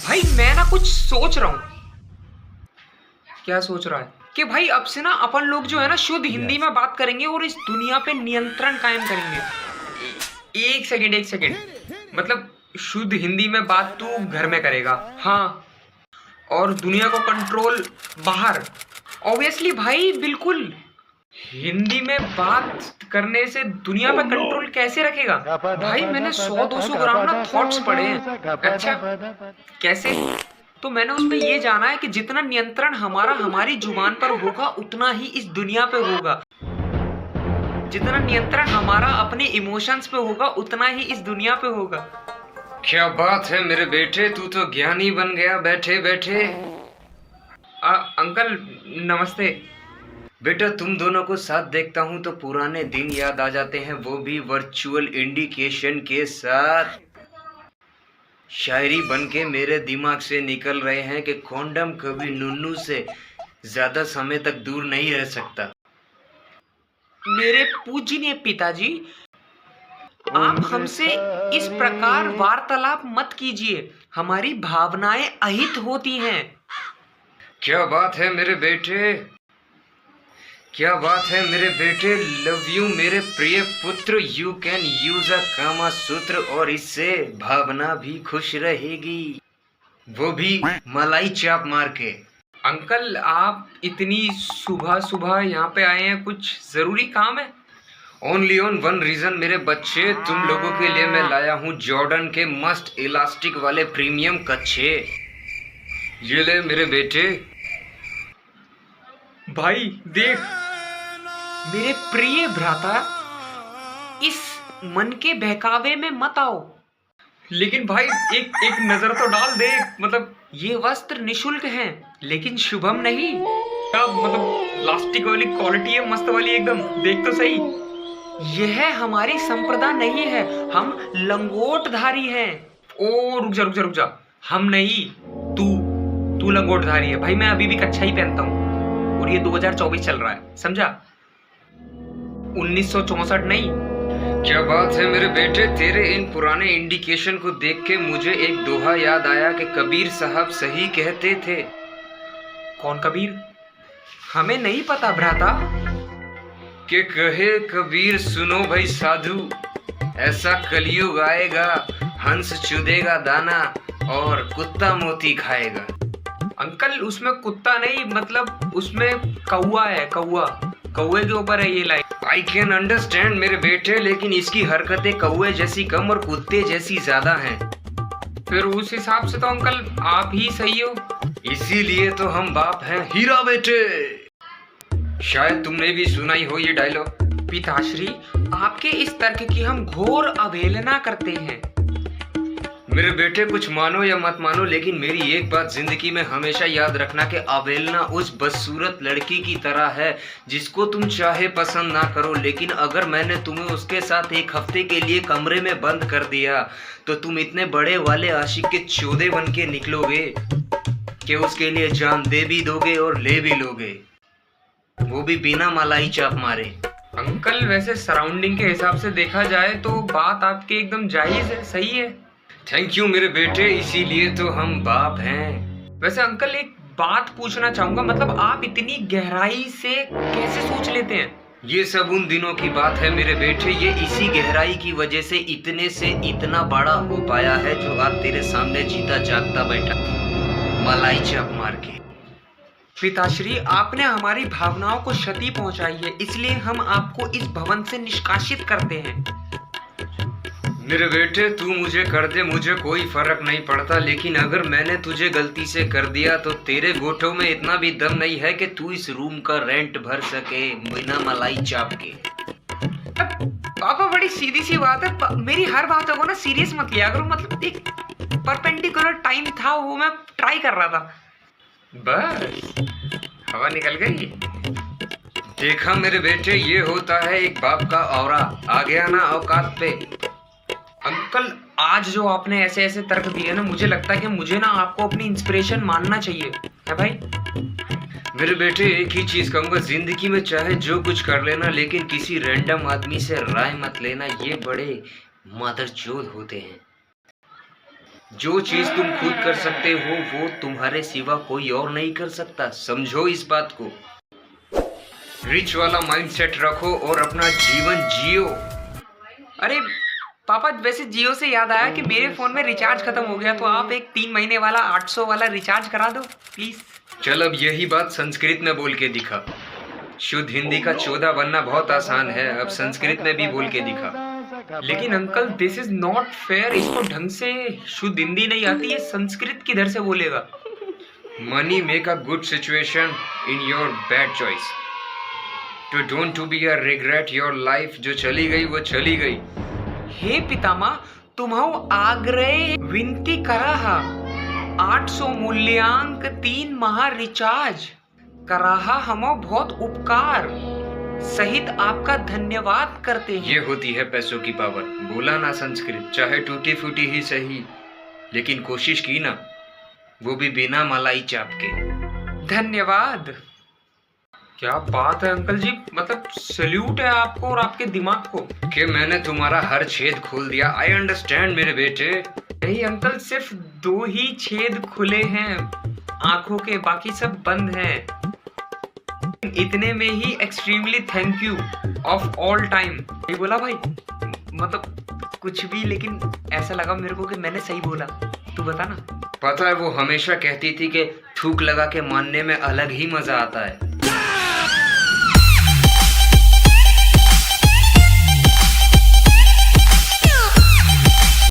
भाई मैं ना कुछ सोच रहा हूँ। क्या सोच रहा है कि भाई अब से ना अपन लोग जो है ना शुद्ध हिंदी में बात करेंगे और इस दुनिया पे नियंत्रण कायम करेंगे। एक सेकंड, एक सेकंड, मतलब शुद्ध हिंदी में बात तू घर में करेगा, हाँ, और दुनिया को कंट्रोल बाहर। ऑब्वियसली भाई, बिल्कुल। हिंदी में बात करने से दुनिया पे कंट्रोल कैसे रखेगा? भाई मैंने 100-200 ग्राम ना थॉट्स पढ़े हैं। अच्छा, कैसे? तो मैंने उसमें ये जाना है कि जितना नियंत्रण हमारा हमारी जुबान पर होगा उतना ही इस दुनिया पे होगा। जितना नियंत्रण हमारा अपने इमोशंस पे होगा उतना ही इस दुनिया पे होगा। क्या बात है मेरे बेटे, तू तो ज्ञानी बन गया बैठे बैठे। अंकल नमस्ते। बेटा तुम दोनों को साथ देखता हूँ तो पुराने दिन याद आ जाते हैं, वो भी वर्चुअल इंडिकेशन के साथ। शायरी बन के मेरे दिमाग से निकल रहे हैं कि कॉन्डम कभी नुन्नू से ज्यादा समय तक दूर नहीं रह सकता। मेरे पूजनीय पिताजी, आप हमसे इस प्रकार वार्तालाप मत कीजिए, हमारी भावनाएं अहित होती हैं। क्या बात है मेरे बेटे, क्या बात है मेरे बेटे। लव यू मेरे प्रिय पुत्र। यू कैन यूज अ कामा सूत्र और इससे भावना भी खुश रहेगी, वो भी मलाई चाप मार के। अंकल आप इतनी सुबह सुबह यहाँ पे आए हैं, कुछ जरूरी काम है? ओनली ऑन वन रीजन मेरे बच्चे, तुम लोगों के लिए मैं लाया हूँ जॉर्डन के मस्त इलास्टिक वाले प्रीमियम कच्छे। ये ले मेरे बेटे। भाई देख मेरे प्रिय भ्राता, इस मन के बहकावे में मत आओ। लेकिन भाई एक एक नजर तो डाल दे, मतलब ये वस्त्र निशुल्क हैं लेकिन शुभम नहीं। क्या मतलब लास्टिक वाली क्वालिटी है, मस्त वाली एकदम, देख तो सही। यह हमारी संप्रदा नहीं है, हम लंगोटधारी हैं। ओ रुक जा रुक जा रुक जा, हम नहीं, तू लंगोटधारी है। भाई मैं अभी भी कच्छा ही पहनता हूँ और ये 2024 चल रहा है, समझा? 1964 नहीं। क्या बात है मेरे बेटे, तेरे इन पुराने इंडिकेशन को देख के मुझे एक दोहा याद आया कि कबीर साहब सही कहते थे। कौन कबीर? हमें नहीं पता भ्राता। कि कहे कबीर सुनो भाई साधु, ऐसा कलयुग आएगा, हंस चुदेगा दाना और कुत्ता मोती खाएगा। अंकल उसमें कुत्ता नहीं, मतलब उसमें कौआ है, कौआ, कौए के ऊपर है ये लाइन। आई कैन अंडरस्टैंड मेरे बेटे, लेकिन इसकी हरकतें कौए जैसी कम और कुत्ते जैसी ज्यादा हैं। फिर उस हिसाब से तो अंकल आप ही सही हो। इसीलिए तो हम बाप हैं हीरा बेटे। शायद तुमने भी सुना ही हो ये डायलॉग। पिताश्री, आपके इस तर्क की हम घोर अवहेलना करते हैं। मेरे बेटे कुछ मानो या मत मानो, लेकिन मेरी एक बात जिंदगी में हमेशा याद रखना कि अवहेलना उस बदसूरत लड़की की तरह है जिसको तुम चाहे पसंद ना करो, लेकिन अगर मैंने तुम्हें उसके साथ एक हफ्ते के लिए कमरे में बंद कर दिया तो तुम इतने बड़े वाले आशिक के चौधे बन के निकलोगे कि उसके लिए जान दे भी दोगे और ले भी लोगे, वो भी बिना मलाई चाप मारे। अंकल वैसे सराउंडिंग के हिसाब से देखा जाए तो बात आपकी एकदम जायज है, सही है। थैंक यू मेरे बेटे, इसीलिए तो हम बाप हैं। वैसे अंकल एक बात पूछना चाहूंगा, मतलब आप इतनी गहराई से कैसे सोच लेते हैं? ये सब उन दिनों की बात है मेरे बेटे, ये इसी गहराई की वजह से इतने से इतना बड़ा हो पाया है जो आज तेरे सामने जीता जागता बैठा मलाई चाप मार के। पिताश्री, आपने हमारी भावनाओं को क्षति पहुंचाई है, इसलिए हम आपको इस भवन से निष्कासित करते हैं। मेरे बेटे तू मुझे कर दे, मुझे कोई फर्क नहीं पड़ता, लेकिन अगर मैंने तुझे गलती से कर दिया तो तेरे गोठों में इतना भी दम नहीं है कि तू इस रूम का रेंट भर सके बिना मलाई चाप के। पापा बड़ी सीधी सी बात है, मेरी हर बातों को ना सीरियस मत लिया करो, मतलब एक परपेंडिकुलर टाइम था, वो मैं ट्राई कर रहा था, बस हवा निकल गई। देखा मेरे बेटे, ये होता है एक बाप का औरा, आ गया ना औकात पे। अंकल आज जो आपने ऐसे ऐसे तर्क दिए ना, मुझे लगता है कि मुझे ना आपको अपनी इंस्पिरेशन मानना चाहिए, है भाई? मेरे बेटे एक ही चीज कहूंगा, जिंदगी में चाहे जो कुछ कर लेना, लेकिन किसी रैंडम आदमी से राय मत लेना, ये बड़े मादरचोद होते हैं। जो चीज तुम खुद कर सकते हो वो तुम्हारे सिवा कोई और नहीं कर सकता, समझो इस बात को। रिच वाला माइंडसेट रखो और अपना जीवन जियो। अरे पापा, वैसे जियो से याद आया कि मेरे फोन में रिचार्ज खत्म हो गया, तो आप एक 3 महीने वाला 800 वाला रिचार्ज करा दो प्लीज। चल अब यही बात संस्कृत में बोल के दिखा। शुद्ध हिंदी का चोदा बनना बहुत आसान है, अब संस्कृत में भी बोल के दिखा। लेकिन uncle this is not fair, इसको ढंग से शुद्ध हिंदी नहीं आती, ये संस्कृत किधर से बोलेगा। Money make a good situation in your bad choice, to don't to be a regret your life. जो चली गई वो चली गई। हे पितामह, तुम्हाऊ आग्रह विनती कराहा 800 मूल्यांक 3 माह रिचार्ज कराहा, हमो बहुत उपकार सहित आपका धन्यवाद करते हैं। ये होती है पैसों की पावर। बोला ना संस्कृत, चाहे टूटी फूटी ही सही, लेकिन कोशिश की ना, वो भी बिना मलाई चाप के। धन्यवाद। क्या बात है अंकल जी, मतलब सैल्यूट है आपको और आपके दिमाग को कि मैंने तुम्हारा हर छेद खोल दिया। आई अंडरस्टैंड मेरे बेटे। नहीं अंकल, सिर्फ 2 ही छेद खुले हैं आंखों के, बाकी सब बंद हैं। इतने में ही extremely thank you of all time. नहीं बोला भाई, मतलब कुछ भी, लेकिन ऐसा लगा मेरे को कि मैंने सही बोला। तू बता ना। पता है वो हमेशा कहती थी कि थूक लगा के मानने में अलग ही मजा आता है।